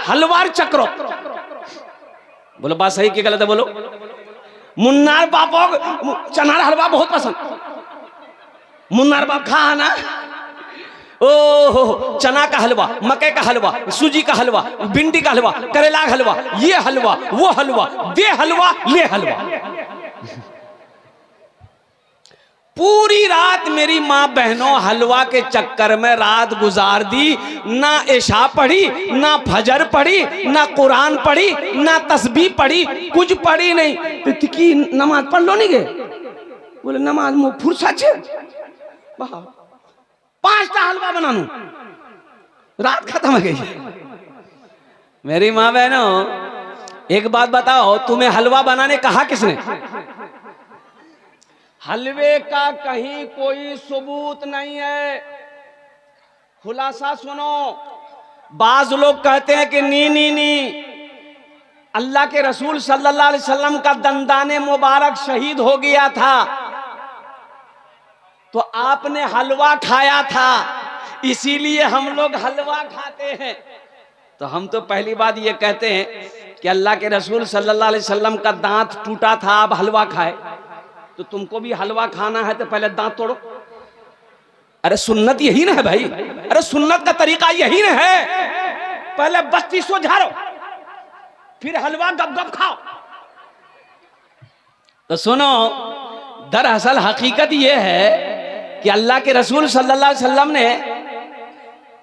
हलवार चक्रो। बोलो बात सही की गलत है बोलो। मुन्नार बापो चनार हलवा बहुत पसंद। मुन्नार बाप खा ना, ओहो चना का हलवा, मकई का हलवा, सूजी का हलवा, भिंडी का हलवा, करेला का हलवा, ये हलवा वो हलवा, दे हलवा ले हलवा। पूरी रात मेरी माँ बहनों हलवा के चक्कर में रात गुजार दी। ना इशा पढ़ी, ना फजर पढ़ी, ना कुरान पढ़ी, ना तस्बीह पढ़ी, कुछ पढ़ी नहीं। तो तिकी नमाज पढ़ लो नहीं गए? बोले नमाज मुँह फुर्सत छे 5टा हलवा बनानू, रात खत्म हो गई। मेरी माँ बहनों एक बात बताओ, तुम्हें हलवा बनाने कहा किसने? हलवे का कहीं कोई सबूत नहीं है। खुलासा सुनो। बाज लोग कहते हैं कि नी नी नी अल्लाह के रसूल सल्लल्लाहु अलैहि वसल्लम का दंदाने मुबारक शहीद हो गया था तो आपने हलवा खाया था, इसीलिए हम लोग हलवा खाते हैं। तो हम तो पहली बात ये कहते हैं कि अल्लाह के रसूल सल्लल्लाहु अलैहि वसल्लम का दांत टूटा था, आप हलवा खाए, तो तुमको भी हलवा खाना है तो पहले दांत तोड़ो। अरे सुन्नत यही ना है भाई, अरे सुन्नत का तरीका यही ना है, पहले बत्तीसों झाड़ो फिर हलवा गप गप खाओ। तो सुनो, दरअसल हकीकत यह है कि अल्लाह के रसूल सल्लल्लाहु अलैहि वसल्लम ने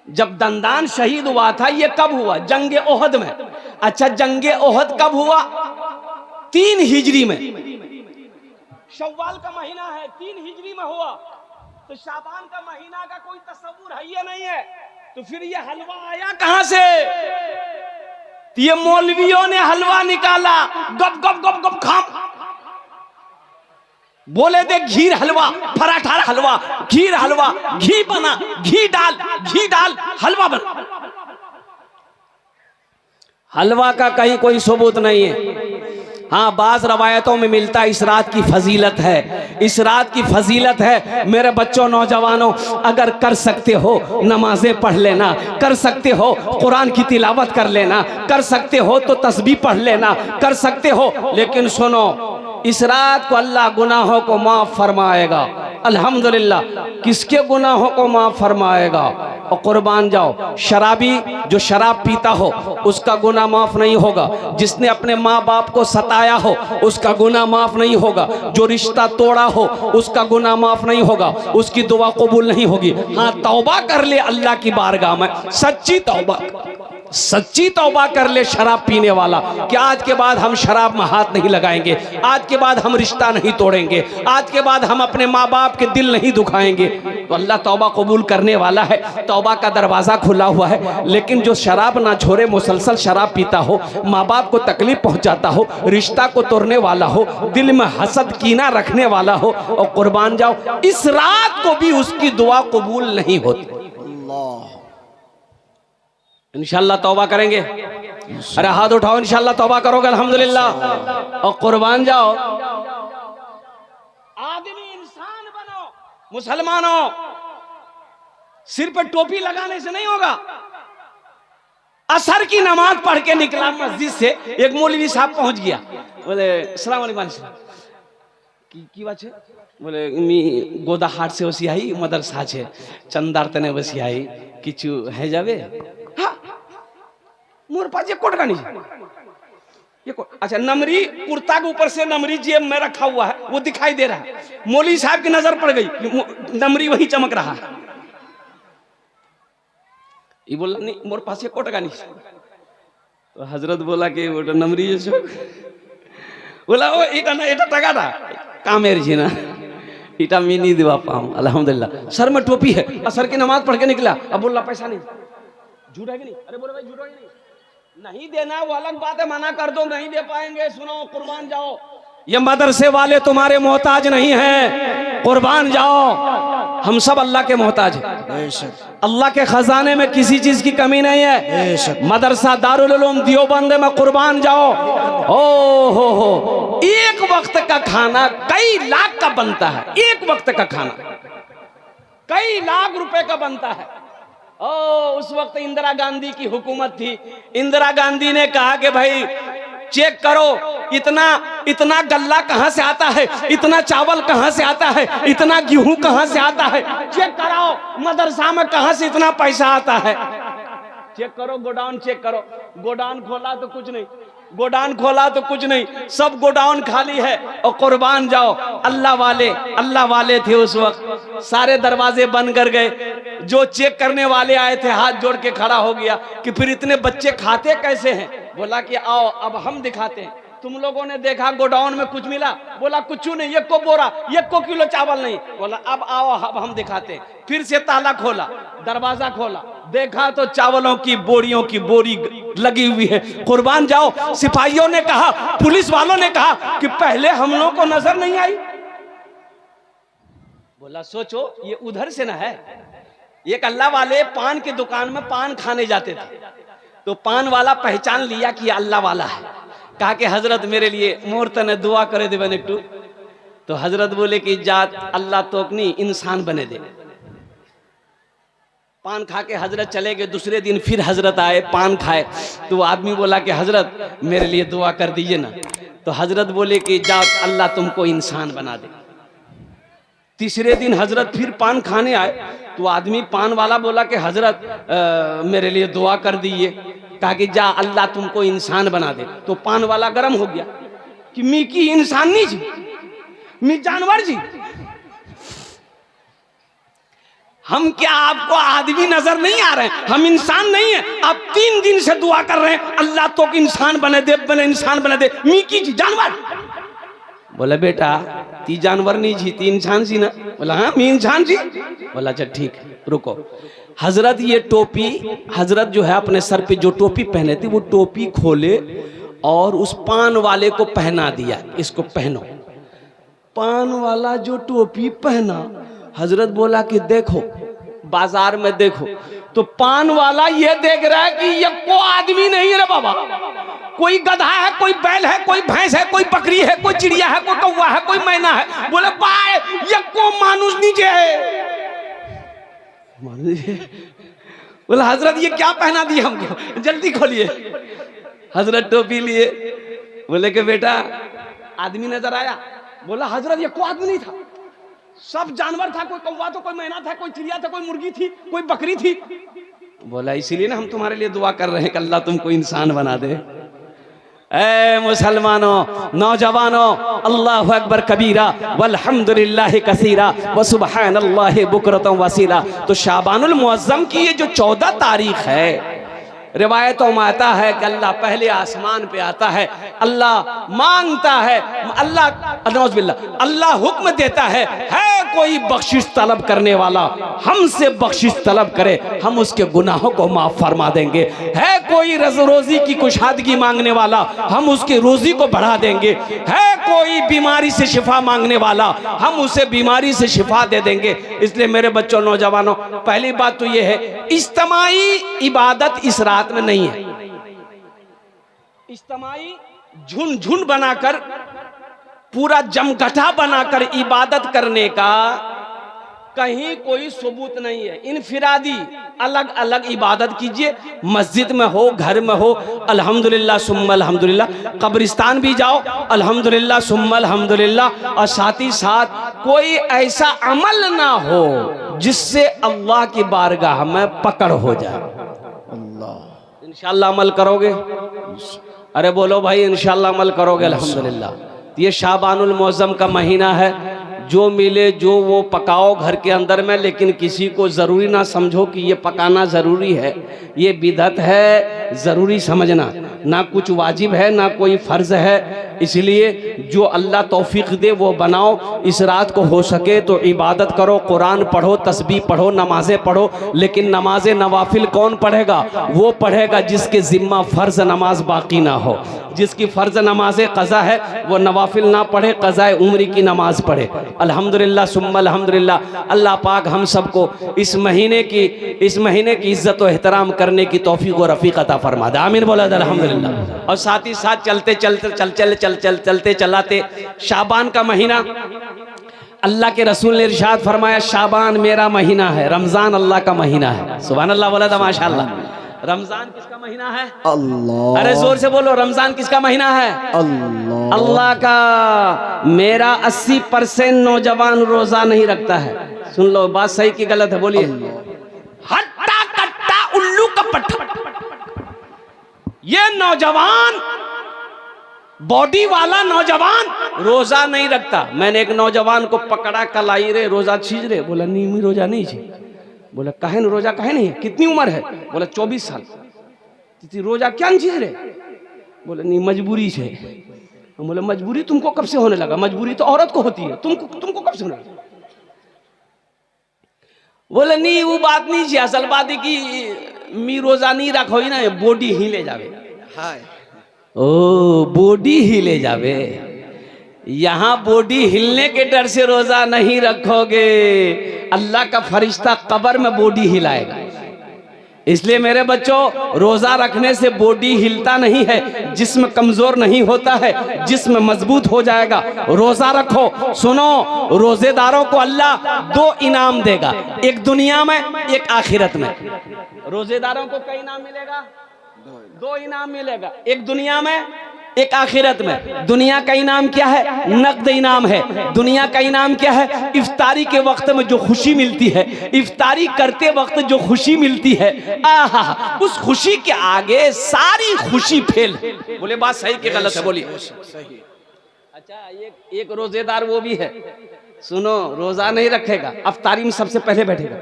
जब दंदान शहीद हुआ था, ये कब हुआ? जंगे ओहद में। अच्छा, जंगे ओहद कब हुआ? 3 हिजरी में। शव्वाल का महीना है, 3 हिजरी में हुआ, तो शाबान का महीना का कोई तस्वुर है ये नहीं है। तो फिर ये हलवा आया कहां से? ये मौलवियों ने हलवा निकाला, गप गप गप गप खा। बोले दे घीर हलवा, पराठा हलवा, घीर हलवा, घी बना, घी डाल हलवा बना। हलवा का कहीं कोई सबूत नहीं है। हाँ, बाज रवायतों में मिलता है इस रात की फजीलत है, इस रात की फजीलत है। मेरे बच्चों नौजवानों, अगर कर सकते हो नमाजें पढ़ लेना, कर सकते हो कुरान की तिलावत कर लेना, कर सकते हो तो तस्बीह पढ़ लेना, कर सकते हो। लेकिन सुनो, इस रात को अल्लाह गुनाहों को माफ फरमाएगा। अल्हम्दुलिल्लाह, किसके गुनाहों को माफ फरमाएगा? और कुर्बान जाओ, शराबी जो शराब पीता हो उसका गुनाह माफ नहीं होगा, जिसने अपने माँ बाप को सताया हो उसका गुनाह माफ नहीं होगा, जो रिश्ता तोड़ा हो उसका गुनाह माफ नहीं होगा, उसकी दुआ कबूल नहीं होगी। हाँ, तौबा कर ले अल्लाह की बारगाह में, सच्ची तौबा कर ले शराब पीने वाला कि आज के बाद हम शराब में हाथ नहीं लगाएंगे, आज के बाद हम रिश्ता नहीं तोड़ेंगे, आज के बाद हम अपने माँ बाप के दिल नहीं दुखाएंगे। तो अल्लाह तौबा कबूल करने वाला है, तौबा का दरवाज़ा खुला हुआ है। लेकिन जो शराब ना छोड़े, मुसलसल शराब पीता हो, माँ बाप को तकलीफ पहुँचाता हो, रिश्ता को तोड़ने वाला हो, दिल में हसद कीना रखने वाला हो, और कुर्बान जाओ, इस रात को भी उसकी दुआ कबूल नहीं होती। इंशाल्लाह तौबा करेंगे। अरे हाथ उठाओ, इंशाल्लाह तौबा करोगे अल्हम्दुलिल्लाह। और कुर्बान जाओ, आदमी इंसान बनो। मुसलमानों, सिर पे टोपी लगाने से नहीं होगा। असर की नमाज पढ़ के निकला मस्जिद से, एक मौलवी साहब पहुंच गया, बोले अस्सलाम वालेकुम की बात है? बोले मी गोदा हाट से वसी आई मदरसा छे चंदार तने वसी आई किचु है जावे। हाँ, मोर पास ये कोट का नहीं, ये कोट। अच्छा, नमरी कुर्ता के ऊपर से नमरी जेब में रखा हुआ है, वो दिखाई दे रहा है। मौलवी साहब की नजर पड़ गई, नमरी वही चमक रहा है। ये बोला नहीं, मोर पास ये कोट का नहीं। तो हजरत बोला कि वो नमरी जो बोला वो एक ना एटा टका था कामेर जी ना इटा मैं नहीं दिवा पाऊं। अल्हम्दुलिल्लाह, सर में टोपी है, असर की नमाज पढ़ के निकला। अब बोला पैसा नहीं, झूठ है कि नहीं? अरे बोले भाई झूठ है कि नहीं देना वो अलग बात है, मना कर दो, नहीं दे पाएंगे। सुनो, कुर्बान जाओ, ये मदरसे वाले तुम्हारे मोहताज नहीं हैं, कुर्बान जाओ, हम सब अल्लाह के मोहताज हैं। अल्लाह के खजाने में किसी चीज की कमी नहीं है। मदरसा दारुल उलूम देवबंद में कुर्बान जाओ, ओ हो, एक वक्त का खाना कई लाख का बनता है, एक वक्त का खाना कई लाख रुपए का बनता है। उस वक्त इंदिरा गांधी की हुकूमत थी। इंदिरा गांधी ने कहा कि भाई चेक करो, इतना गल्ला कहां से आता है, इतना चावल कहां से आता है, इतना गेहूं कहां से आता है, चेक कराओ मदरसा में कहां से इतना पैसा आता है, चेक करो, गोडाउन चेक करो। गोडाउन खोला तो कुछ नहीं, गोडाउन खोला तो कुछ नहीं, सब गोडाउन खाली है। और कुर्बान जाओ, अल्लाह वाले थे उस वक्त, सारे दरवाजे बंद कर गए। जो चेक करने वाले आए थे हाथ जोड़ के खड़ा हो गया कि फिर इतने बच्चे खाते कैसे हैं। बोला कि आओ अब हम दिखाते हैं। तुम लोगों ने देखा गोडाउन में कुछ मिला? बोला कुछ नहीं, 1 को बोरा, 1 को किलो चावल नहीं। बोला अब आओ अब हम दिखाते हैं। फिर से ताला खोला, दरवाजा खोला, देखा तो चावलों की बोरियों की बोरी लगी हुई है। कुर्बान जाओ, सिपाहियों ने कहा, पुलिस वालों ने कहा कि पहले हम लोगों को नजर नहीं आई। बोला सोचो ये उधर से ना है। एक अल्लाह वाले पान की दुकान में पान खाने जाते थे, तो पान वाला पहचान लिया कि अल्लाह वाला है। कहा कि हजरत मेरे लिए मोरतने दुआ करे दे बने टू। तो हजरत बोले कि जात अल्लाह तोकनी इंसान बने दे। पान खा के हजरत चले गए। दूसरे दिन फिर हजरत आए, पान खाए, तो आदमी बोला कि हजरत मेरे लिए दुआ कर दीजिए ना। तो हजरत बोले कि जात अल्लाह तुमको इंसान बना दे। तीसरे दिन हजरत फिर पान खाने आए, तो आदमी पान वाला बोला कि हजरत मेरे लिए दुआ कर दीजिए। कहा कि जा अल्लाह तुमको इंसान बना दे। तो पान वाला गर्म हो गया कि मी की इंसान नहीं जी, मी जानवर जी। हम क्या आपको आदमी नजर नहीं आ रहे हैं? हम इंसान नहीं है? आप 3 दिन से दुआ कर रहे हैं अल्लाह तो इंसान बने दे, इंसान बने दे। मी की जी जानवर। बोला बेटा ती जानवर नहीं जी, ती इंसान जी ना। बोला हाँ मी इंसान जी। बोला अच्छा ठीक रुको। हजरत ये टोपी, हजरत जो है अपने सर पे जो टोपी पहने थे वो टोपी खोले और उस पान वाले को पहना दिया, इसको पहनो। पान वाला जो टोपी पहना, हजरत बोला कि देखो बाजार में देखो, तो पान वाला ये देख रहा है कि ये को आदमी नहीं है रे बाबा। कोई गधा है, कोई बैल है, कोई भैंस है, कोई बकरी है, कोई चिड़िया है, कोई कौवा है, कोई मैना है। बोले बाय ये को मानुष नीचे है। बोला हजरत ये क्या पहना दिया हमको, जल्दी खोलिए। हजरत टोपी लिए, बोले कि बेटा आदमी नजर आया? बोला हजरत ये को आदमी नहीं था, सब जानवर था। कोई कौवा तो, कोई मैना था, कोई चिड़िया था, कोई मुर्गी थी, कोई बकरी थी। बोला इसीलिए ना हम तुम्हारे लिए दुआ कर रहे हैं कि अल्लाह तुमको इंसान बना दे। ऐ मुसलमानों, नौजवानों, अल्लाहु अकबर कबीरा वल्हम्दुलिल्लाह कसीरा व सुबहानल्लाहि बुकरतम वसीला। तो शाबानुल मुअज्जम की ये जो 14 तारीख है, रिवायतों में आता है कि अल्लाह पहले आसमान पे आता है, अल्लाह मांगता है, अल्लाह हुक्म देता है कोई बख्शिश तलब करने वाला हमसे बख्शिश तलब करे, हम उसके गुनाहों को माफ फरमा देंगे। है कोई रोजी की कुशादगी मांगने वाला, हम उसकी रोजी को बढ़ा देंगे। है कोई बीमारी से शिफा मांगने वाला, हम उसे बीमारी से शिफा दे देंगे। इसलिए मेरे बच्चों, नौजवानों, पहली बात तो यह है इज्तिमाई इबादत इस रात में नहीं है। इज्तिमाई झुंड बनाकर, पूरा जमघटा बनाकर इबादत करने का कहीं कोई सबूत नहीं है। इनफिरादी अलग अलग इबादत कीजिए, मस्जिद में हो, घर में हो, अल्हम्दुलिल्लाह सुम्मा अल्हम्दुलिल्लाह। कब्रिस्तान भी जाओ, अल्हम्दुलिल्लाह सुम्मा अल्हम्दुलिल्लाह। और साथ ही साथ कोई ऐसा अमल ना हो जिससे अल्लाह की बारगाह में पकड़ हो जाए। अल्लाह इंशाअल्लाह अमल करोगे? अरे बोलो भाई इंशाअल्लाह अमल करोगे? अल्हम्दुलिल्लाह। ये शाबानुल मुअज्जम का महीना है, जो मिले जो वो पकाओ घर के अंदर में, लेकिन किसी को ज़रूरी ना समझो कि ये पकाना ज़रूरी है, ये बिदअत है, ज़रूरी समझना। ना कुछ वाजिब है, ना कोई फ़र्ज़ है। इसलिए जो अल्लाह तौफीक दे वो बनाओ। इस रात को हो सके तो इबादत करो, कुरान पढ़ो, तस्बीह पढ़ो, नमाज़ें पढ़ो। लेकिन नमाज़ें नवाफिल कौन पढ़ेगा? वो पढ़ेगा जिसके ज़िम्मा फ़र्ज़ नमाज बाकी ना हो। जिसकी फ़र्ज़ नमाज़ें क़ज़ा है वो नवाफिल ना पढ़े, क़ज़ाए उम्री की नमाज़ पढ़े। अल्हम्दुलिल्लाह सुम्मा अल्हम्दुलिल्लाह। अल्लाह पाक हम सबको इस महीने की इज़्ज़त व एहतराम करने की तौफीक व रफ़ीक अता फरमा दे। आमीन बोला अल्हम्दुलिल्लाह। और साथ ही साथ चलते चलाते शाबान का महीना, अल्लाह के रसूल ने इरशाद फरमाया शाबान मेरा महीना है, रमजान अल्लाह का महीना है। सुभान अल्लाह बोला था माशाअल्लाह। रमजान किसका महीना है? अल्लाह। अरे जोर से बोलो, रमजान किसका महीना है? अल्लाह। अल्लाह का। मेरा 80% नौजवान रोजा नहीं रखता है। सुन लो बात सही की गलत है, बोलिए। हट्टा कट्टा उल्लू का पट्टा, ये नौजवान बॉडी वाला नौजवान रोजा नहीं रखता। मैंने एक नौजवान को पकड़ा, कल आई रे रोजा छीज रे, बोला नहीं रोजा नहीं छे। बोला काहे रोजा काहे नहीं है, कितनी उम्र है? बोला 24 साल। रोजा क्या छीज रे? बोला नहीं मजबूरी से। बोले मजबूरी तुमको कब से होने लगा? मजबूरी तो औरत को होती है, तुमको कब से होने लगा? बोले नहीं वो बात नहीं है, असल बात है कि मी रोजा नहीं रखो ना, बॉडी हिले जावे। हाय ओ बॉडी हिले जावे। यहां बॉडी हिलने के डर से रोजा नहीं रखोगे, अल्लाह का फरिश्ता कब्र में बॉडी हिलाएगा। इसलिए मेरे बच्चों, रोजा रखने से बॉडी हिलता नहीं है, जिस्म कमजोर नहीं होता है, जिस्म मजबूत हो जाएगा। रोजा रखो। सुनो, रोजेदारों को अल्लाह 2 इनाम देगा, एक दुनिया में एक आखिरत में। रोजेदारों को कई इनाम मिलेगा? 2 इनाम मिलेगा, एक दुनिया में एक आखिरत में। दुनिया का इनाम क्या है? नकद इनाम है। दुनिया का इनाम क्या है? इफ्तारी के वक्त में जो खुशी मिलती है, इफ्तारी करते वक्त जो खुशी मिलती है, आहा, उस खुशी के आगे सारी खुशी फेल। बोले बात सही कि गलत है? बोलिए। अच्छा, एक रोजेदार वो भी है, सुनो, रोजा नहीं रखेगा, इफ्तारी में सबसे पहले बैठेगा।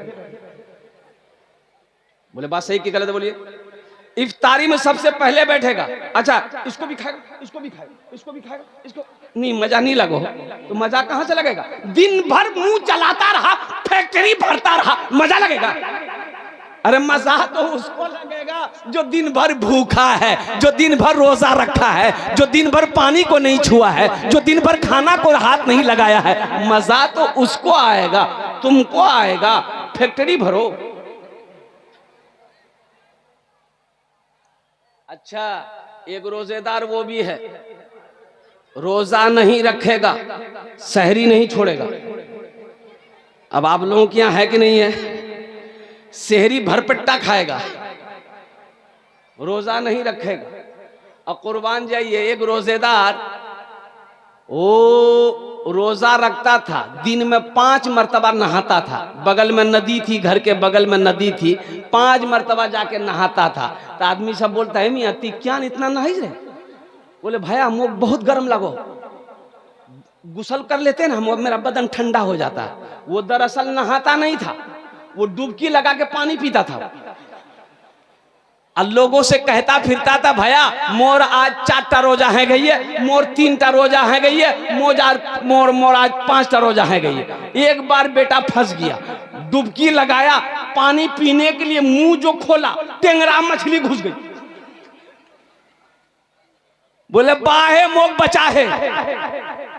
बोले बात सही कि गलत है? बोलिए। इफ्तारी में सबसे पहले बैठेगा। अच्छा, इसको भी खाएगा, इसको भी खाएगा, इसको भी खाएगा, इसको नहीं, मजा नहीं लगो तो मजा कहां से लगेगा? दिन भर मुंह चलाता रहा, फैक्ट्री भरता रहा, मजा लगेगा? अरे मजा तो उसको लगेगा जो दिन भर भूखा है, जो दिन भर रोजा रखा है, जो दिन भर पानी को नहीं छुआ है, जो दिन भर खाना को हाथ नहीं लगाया है। मजा तो उसको आएगा, तुमको आएगा। फैक्ट्री भरो। अच्छा, एक रोजेदार वो भी है, रोजा नहीं रखेगा, सहरी नहीं छोड़ेगा। अब आप लोगों के यहाँ है कि नहीं है? सहरी भरपेटा खाएगा, रोजा नहीं रखेगा। और कुर्बान जाइए, एक रोजेदार वो रोजा रखता था, दिन में 5 मरतबा नहाता था। बगल में नदी थी, घर के बगल में नदी थी, 5 मरतबा जाके नहाता था। तो आदमी सब बोलता है मियां ती क्या इतना नहाई रहे? बोले भैया मुझे बहुत गर्म लगो, गुसल कर लेते ना, मेरा बदन ठंडा हो जाता है। वो दरअसल नहाता नहीं था, वो डुबकी लगा के पानी पीता था। लोगों से कहता फिरता था भैया मोर आज 4टा रोजा है गई है, मोर 3टा रोजा है गई है, मोर आज 5टा रोजा है गई है। एक बार बेटा फंस गया, डुबकी लगाया, पानी पीने के लिए मुंह जो खोला, टेंगरा मछली घुस गई। बोले बाहे मोक बचा है,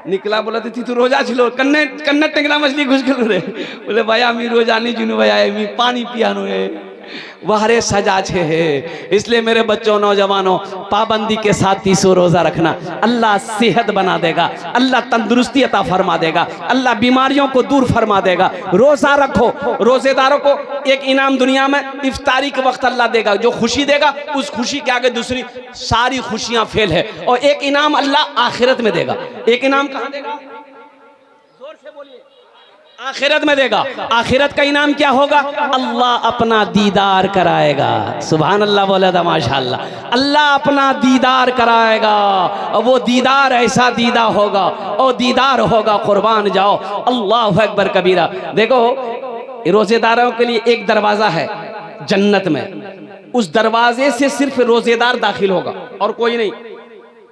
निकला। बोला थी तू रोजा छिलो, कन्ने टेंगरा मछली घुस गई रे। बोले भैया मी रोजा नहीं जुनू भैया, मी पानी पियानो रे, वहरे सजा छे है। इसलिए मेरे बच्चों, नौजवानों, पाबंदी के साथ 30 रोजा रखना। अल्लाह सेहत बना देगा, अल्लाह तंदुरुस्ती अता फरमा देगा, अल्लाह बीमारियों को दूर फरमा देगा। रोजा रखो। रोजेदारों को एक इनाम दुनिया में इफ्तारी के वक्त अल्लाह देगा, जो खुशी देगा उस खुशी के आगे दूसरी सारी खुशियां फेल है। और एक इनाम अल्लाह आखिरत में देगा। एक इनाम कहां देगा? जोर से बोलिए। आखिरत में देगा। आखिरत का इनाम क्या होगा? अल्लाह अपना दीदार कराएगा। सुभान अल्लाह बोला था माशाअल्लाह। अल्लाह अपना दीदार कराएगा, और वो दीदार ऐसा दीदा होगा, और दीदार होगा कुर्बान जाओ। अल्लाह अकबर कबीरा। देखो, रोजेदारों के लिए एक दरवाजा है जन्नत में, उस दरवाजे से सिर्फ रोजेदार दाखिल होगा और कोई नहीं।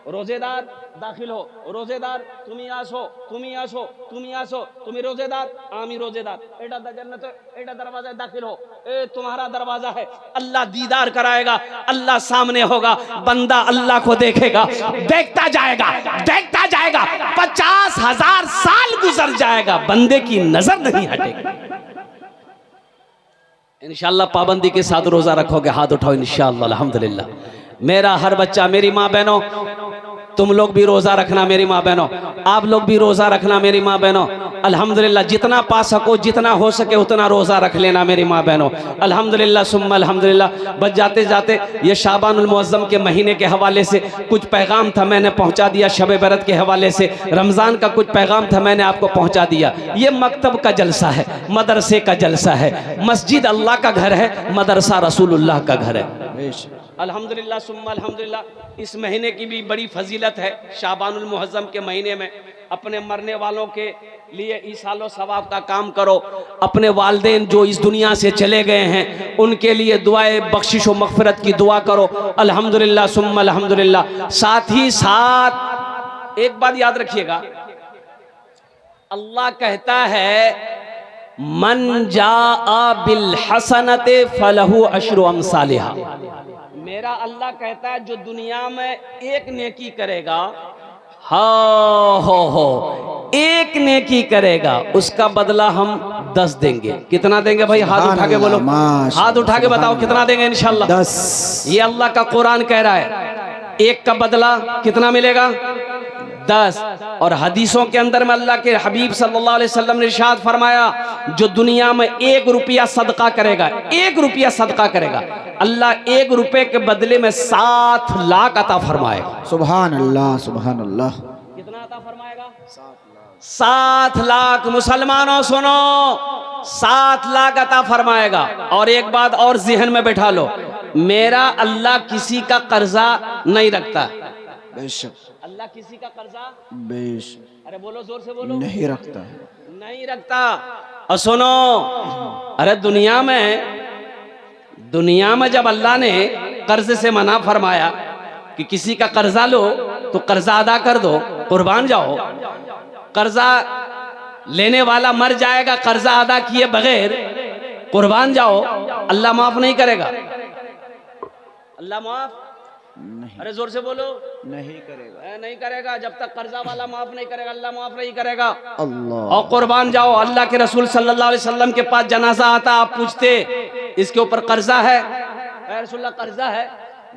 रोजेदार दाखिल हो, रोजेदार तुमी आसो, तुमी आसो, तुमी आसो, तुमी रोजेदार, आमी रोजेदार, एटा जन्नत, एटा दरवाजा दाखिल हो, ए तुम्हारा दरवाजा है। अल्लाह दीदार कराएगा, अल्लाह सामने होगा, बंदा अल्लाह को देखेगा, देखता जाएगा, देखता जाएगा, 50,000 साल गुजर जाएगा, बंदे की नजर नहीं हटेगी। इंशाअल्लाह पाबंदी के साथ रोजा रखोगे, हाथ उठाओ इंशाअल्लाह। अल्हम्दुलिल्लाह। मेरा हर बच्चा, मेरी माँ बहनों, तुम लोग भी रोजा रखना। मेरी माँ बहनों, आप लोग भी रोजा रखना। मेरी माँ बहनों, अल्हम्दुलिल्लाह जितना पा सको, जितना हो सके उतना रोज़ा रख लेना मेरी माँ बहनों। अल्हम्दुलिल्लाह सुम्मा अल्हम्दुलिल्लाह। बस जाते जाते ये शाबानुल मुअज़्ज़म के महीने के हवाले से कुछ पैगाम था, मैंने पहुँचा दिया। शब बरत के हवाले से रमज़ान का कुछ पैगाम था, मैंने आपको पहुँचा दिया। ये मकतब का जलसा है, मदरसे का जलसा है। मस्जिद अल्लाह का घर है, मदरसा रसूलुल्लाह का घर है। अल्हम्दुलिल्लाह सुम्मा अल्हम्दुलिल्लाह। इस महीने की भी बड़ी फजीलत है। शाबानुल मुअज़्ज़म के महीने में अपने मरने वालों के लिए ईसालो सवाब का काम करो। अपने वालिदैन जो इस दुनिया से चले गए हैं उनके लिए दुआए बख्शिश व मग़फ़िरत की दुआ करो। अल्हम्दुलिल्लाह सुम्मा अल्हम्दुलिल्लाह। साथ ही साथ एक बात याद रखिएगा, अल्लाह कहता है मन जाआ बिल हसनते फलहु अशरु अमसालिहा। मेरा अल्लाह कहता है जो दुनिया में एक नेकी करेगा, हो एक नेकी करेगा, उसका बदला हम 10 देंगे। कितना देंगे भाई? हाथ उठा के बोलो, हाथ उठा के बताओ कितना देंगे इंशाल्लाह। 10। ये अल्लाह का कुरान कह रहा है। एक का बदला कितना मिलेगा? 10। और हदीसों के अंदर में अल्लाह के हबीब सल्लल्लाहु अलैहि वसल्लम ने इरशाद फरमाया जो दुनिया में 1 रुपया सदका करेगा, 1 रुपया सदका करेगा, अल्लाह 1 रुपए के बदले में 7 लाख अता फरमाएगा। सुभान अल्लाह, सुभान अल्लाह। कितना अता फरमाएगा? 7 लाख। मुसलमानों सुनो, 7 लाख अता फरमाएगा। और एक बात और ज़हन में बैठा लो, मेरा अल्लाह किसी का कर्जा नहीं रखता। बेशक अल्लाह किसी का कर्जा बेशक, अरे बोलो, जोर से बोलो, नहीं रखता है, नहीं रखता। और सुनो, अरे दुनिया में जब अल्लाह ने कर्ज से मना फरमाया कि किसी का कर्जा लो तो कर्जा अदा कर दो, कुर्बान जाओ। कर्जा लेने वाला मर जाएगा कर्जा अदा किए बगैर, कुर्बान जाओ, अल्लाह माफ नहीं करेगा। अल्लाह माफ नहीं, अरे जोर से बोलो, नहीं करेगा, नहीं करेगा। जब तक कर्जा वाला माफ नहीं करेगा अल्लाह माफ नहीं करेगा। अल्लाह। और कुर्बान जाओ। अल्लाह के रसूल सल्लल्लाहु अलैहि वसल्लम के पास जनाजा आता, आप पूछते इसके ऊपर कर्जा है? रसूलल्लाह कर्जा है,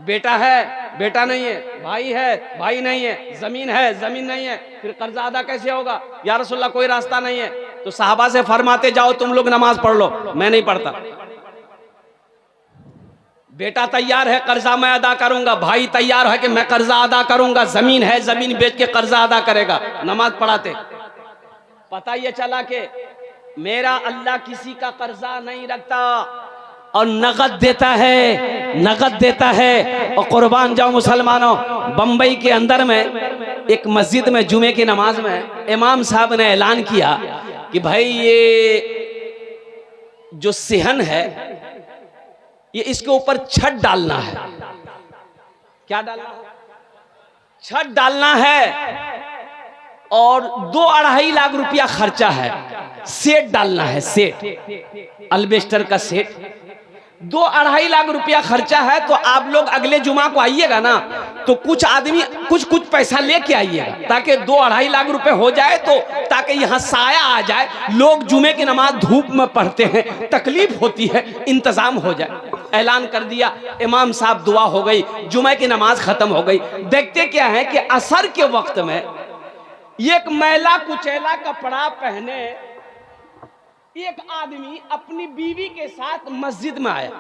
बेटा है, बेटा नहीं है, भाई है, भाई नहीं है, जमीन है, जमीन नहीं है, फिर कर्जा अदा कैसे होगा? या रसूलल्लाह कोई रास्ता नहीं है। तो साहबा से फरमाते जाओ तुम लोग नमाज पढ़ लो, मैं नहीं पढ़ता। बेटा तैयार है कर्जा मैं अदा करूंगा, भाई तैयार है कि मैं कर्जा अदा करूंगा, जमीन है जमीन बेच के कर्जा अदा करेगा, नमाज पढ़ाते। पता ये चला कि मेरा अल्लाह किसी का कर्जा नहीं रखता और नगद देता है, नगद देता है। और कुर्बान जाओ मुसलमानों, बंबई के अंदर में एक मस्जिद में जुमे की नमाज में इमाम साहब ने ऐलान किया कि भाई ये जो सेहन है ये इसके ऊपर छत डालना है। क्या डालना है? छत डालना है और 2-2.5 लाख रुपया खर्चा है। सेट डालना है, सेट, अल्बेस्टर का सेट। 2-2.5 लाख रुपया खर्चा है। तो आप लोग अगले जुमा को आइएगा ना तो कुछ आदमी कुछ पैसा लेके आइएगा ताकि 2-2.5 लाख रुपए हो जाए, तो ताकि यहाँ साया आ जाए। लोग जुमे की नमाज धूप में पढ़ते हैं, तकलीफ होती है, इंतजाम हो जाए। ऐलान कर दिया, इमाम साहब दुआ हो गई, जुमे की नमाज खत्म हो गई। देखते क्या है कि असर के वक्त में एक मैला कुचैला कपड़ा पहने एक आदमी अपनी बीवी के साथ मस्जिद में आया।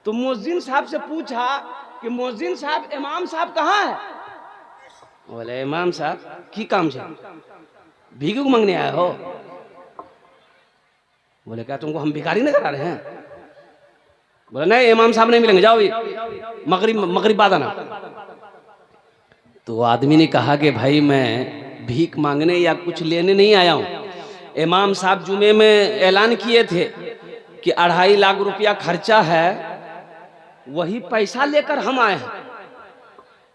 तो मुअज्जिन साहब से पूछा कि मुअज्जिन साहब इमाम साहब कहाँ है? बोले इमाम साहब की काम से भीख मांगने आए हो? बोले क्या तुमको हम भिखारी नहीं करा रहे हैं? बोले नहीं इमाम साहब नहीं मिलेंगे, जाओ मगरिब बाद आना। तो आदमी ने कहा कि भाई मैं भीख मांगने या कुछ लेने नहीं आया हूँ। इमाम साहब जुमे में ऐलान किए थे कि 2.5 लाख रुपया खर्चा है, वही पैसा लेकर हम आए हैं।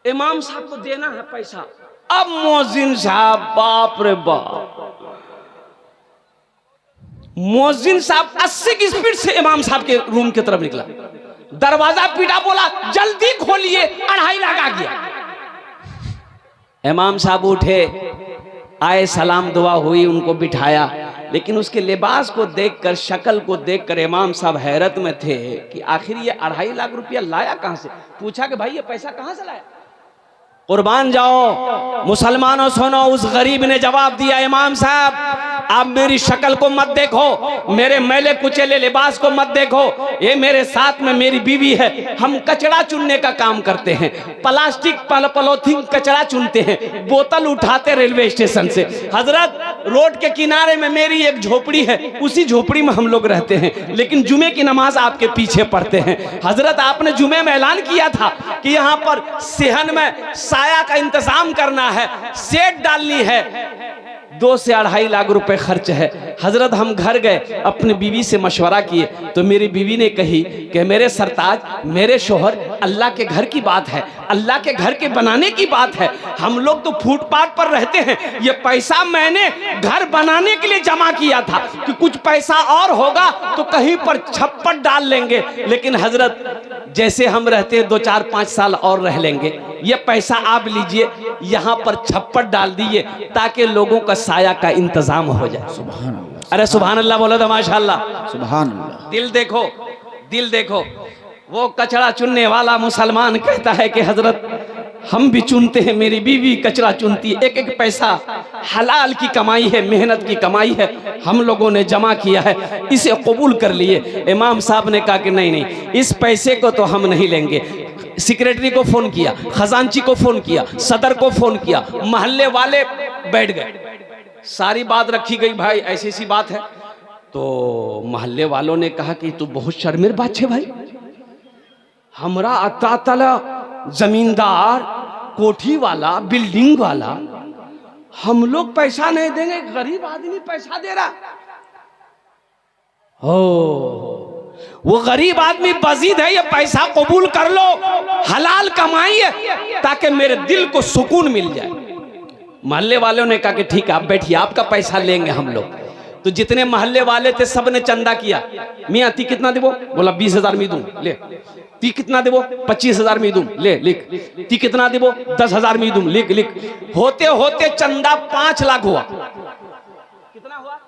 इमाम साहब को देना है पैसा। अब मुअज्जिन साहब, बाप रे बाप, मुअज्जिन साहब 80 की स्पीड से इमाम साहब के रूम की तरफ निकला, दरवाजा पीटा, बोला जल्दी खोलिए 2.5 लाख आ गया। इमाम साहब उठे, आए, सलाम दुआ हुई, उनको बिठाया। लेकिन उसके लिबास को देखकर, शक्ल को देखकर इमाम साहब हैरत में थे कि आखिर ये 2.5 लाख रुपया लाया कहां से। पूछा कि भाई ये पैसा कहां से लाया? कुर्बान जाओ मुसलमानों, सुनो। उस गरीब ने जवाब दिया, इमाम साहब आप मेरी शक्ल को मत देखो, मेरे मैले कुचेले लिबास को मत देखो, ये मेरे साथ में मेरी बीवी है, हम कचरा चुनने का काम करते हैं, प्लास्टिक पॉलीथीन कचरा चुनते हैं, बोतल उठाते रेलवे स्टेशन से। हजरत रोड के किनारे में मेरी एक झोपड़ी है, उसी झोपड़ी में हम लोग रहते हैं, लेकिन जुमे की नमाज आपके पीछे पढ़ते हैं। हजरत आपने जुमे में ऐलान किया था कि यहाँ पर सेहन में साया का इंतजाम करना है, शेड डालनी है, 2 से 2.5 लाख रुपए खर्च है। हजरत हम घर गए, अपनी बीवी से मशवरा किए, तो मेरी बीवी ने कही कि मेरे सरताज, मेरे शोहर, अल्लाह के घर की बात है, अल्लाह के घर के बनाने की बात है, हम लोग तो फुटपाथ पर रहते हैं, ये पैसा मैंने घर बनाने के लिए जमा किया था कि कुछ पैसा और होगा तो कहीं पर छप्पर डाल लेंगे, लेकिन हजरत जैसे हम रहते हैं 2, 4, 5 साल और रह लेंगे, ये पैसा आप लीजिए, यहाँ पर छप्पर डाल दीजिए ताकि लोगों का साया का इंतजाम हो जाए। सुभान अल्लाह, अरे सुभान अल्लाह बोलो तो माशाअल्लाह। सुभान अल्लाह। दिल देखो, दिल देखो। वो कचरा चुनने वाला मुसलमान कहता है कि हजरत हम भी चुनते हैं, मेरी बीवी कचरा चुनती है, एक एक पैसा हलाल की कमाई है, मेहनत की कमाई है, हम लोगों ने जमा किया है, इसे कबूल कर लिए। इमाम साहब ने कहा कि नहीं नहीं, इस पैसे को तो हम नहीं लेंगे। सेक्रेटरी को फोन किया, खजांची को फोन किया, सदर को फोन किया, मोहल्ले वाले बैठ गए, सारी बात रखी गई, भाई ऐसी सी बात है। तो मोहल्ले वालों ने कहा कि तू बहुत शर्मिर बात है भाई, हमरा अता तला जमींदार, कोठी वाला, बिल्डिंग वाला, हम लोग पैसा नहीं देंगे, गरीब आदमी पैसा दे रहा। हो वो गरीब आदमी बजीद है, ये पैसा कबूल कर लो, हलाल कमाई है ताकि मेरे दिल को सुकून मिल जाए। मोहल्ले वालों ने कहा कि ठीक है आप बैठिए, आपका पैसा लेंगे हम लोग। तो जितने मोहल्ले वाले थे सब ने चंदा किया। मियाँ ती कितना देवो? बोला 20,000 में दूं, ले। ती कितना देवो? 25,000 में दूं, ले लिख। ती कितना देवो? 10,000 में दूं, लिख लिख। होते होते चंदा 5 लाख हुआ। कितना हुआ?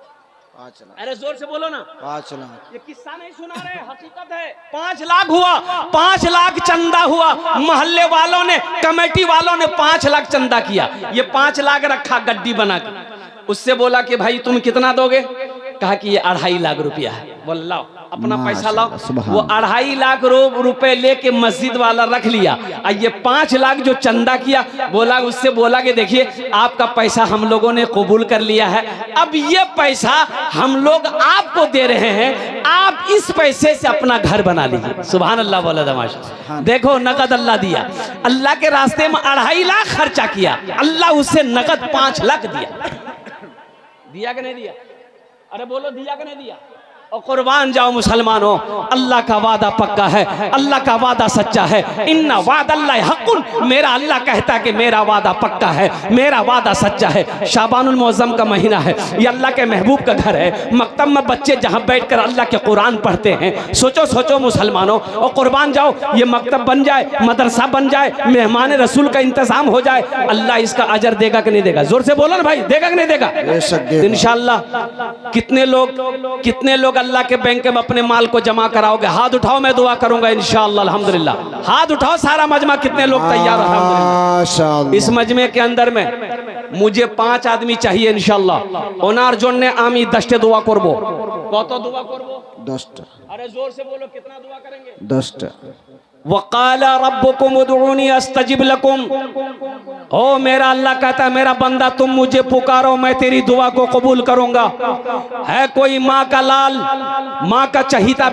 5 लाख। अरे जोर से बोलो ना। 5 लाख। ये किस्सा नहीं सुना रहे, हकीकत है। 5 लाख हुआ, 5 लाख चंदा हुआ। मोहल्ले वालों ने, कमेटी वालों ने 5 लाख चंदा किया। ये 5 लाख रखा गड्डी बना के। उससे बोला कि भाई तुम कितना दोगे? कहा कि ये 2.5 लाख रुपया है। बोल लाओ अपना पैसा लाओ। वो 2.5 लाख रुपए लेके मस्जिद वाला रख लिया। और ये 5 लाख जो चंदा किया, बोला उससे बोला कि देखिए आपका पैसा हम लोगों ने कबूल कर लिया है, अब ये पैसा हम लोग आपको दे रहे हैं, आप इस पैसे से अपना घर बना लीजिए। सुभान अल्लाह बोला तमाशा। देखो नकद अल्लाह दिया, अल्लाह के रास्ते में 2.5 लाख खर्चा किया, अल्लाह उससे नकद 5 लाख दिया। दिया कि नहीं दिया? अरे बोलो दिया कि नहीं दिया? और कुर्बान जाओ मुसलमानों, अल्लाह का वादा पक्का है, अल्लाह का वादा सच्चा है। इन्ना वादल्लाहि हक़्क़ुन, मेरा अल्लाह कहता है कि मेरा वादा पक्का है, मेरा वादा सच्चा है। शाबानुल मुअज़्ज़म का महीना है, ये अल्लाह के महबूब का घर है। मकतब में बच्चे जहाँ बैठकर अल्लाह के कुरान पढ़ते हैं। सोचो सोचो मुसलमानों, और कुर्बान जाओ ये मकतब बन जाए, मदरसा बन जाए, मेहमान रसूल का इंतजाम हो जाए, अल्लाह इसका अजर देगा कि नहीं देगा? जोर से बोलो ना भाई, देगा कि नहीं देगा? इंशाअल्लाह। कितने लोग अल्लाह के बैंक में अपने माल को जमा कराओगे? हाथ उठाओ, मैं दुआ करूंगा इंशाअल्लाह। अल्हम्दुलिल्लाह हाथ उठाओ सारा मजमा, कितने लोग तैयार? अल्हम्दुलिल्लाह। इस मजमे के अंदर में मुझे 5 आदमी चाहिए इंशाअल्लाह। ओनार जोन ने आमी 10 दुआ करबो। कत दुआ करबो? 10। अरे जोर से बोलो, कितना दुआ करेंगे? 10। वक़ाला रब्बुकुम उदऊनी अस्तजिब लकुम। ओ मेरा अल्लाह कहता है मेरा बंदा तुम मुझे पुकारो, मैं तेरी दुआ को कबूल करूंगा। है कोई माँ का लाल, माँ का चहीता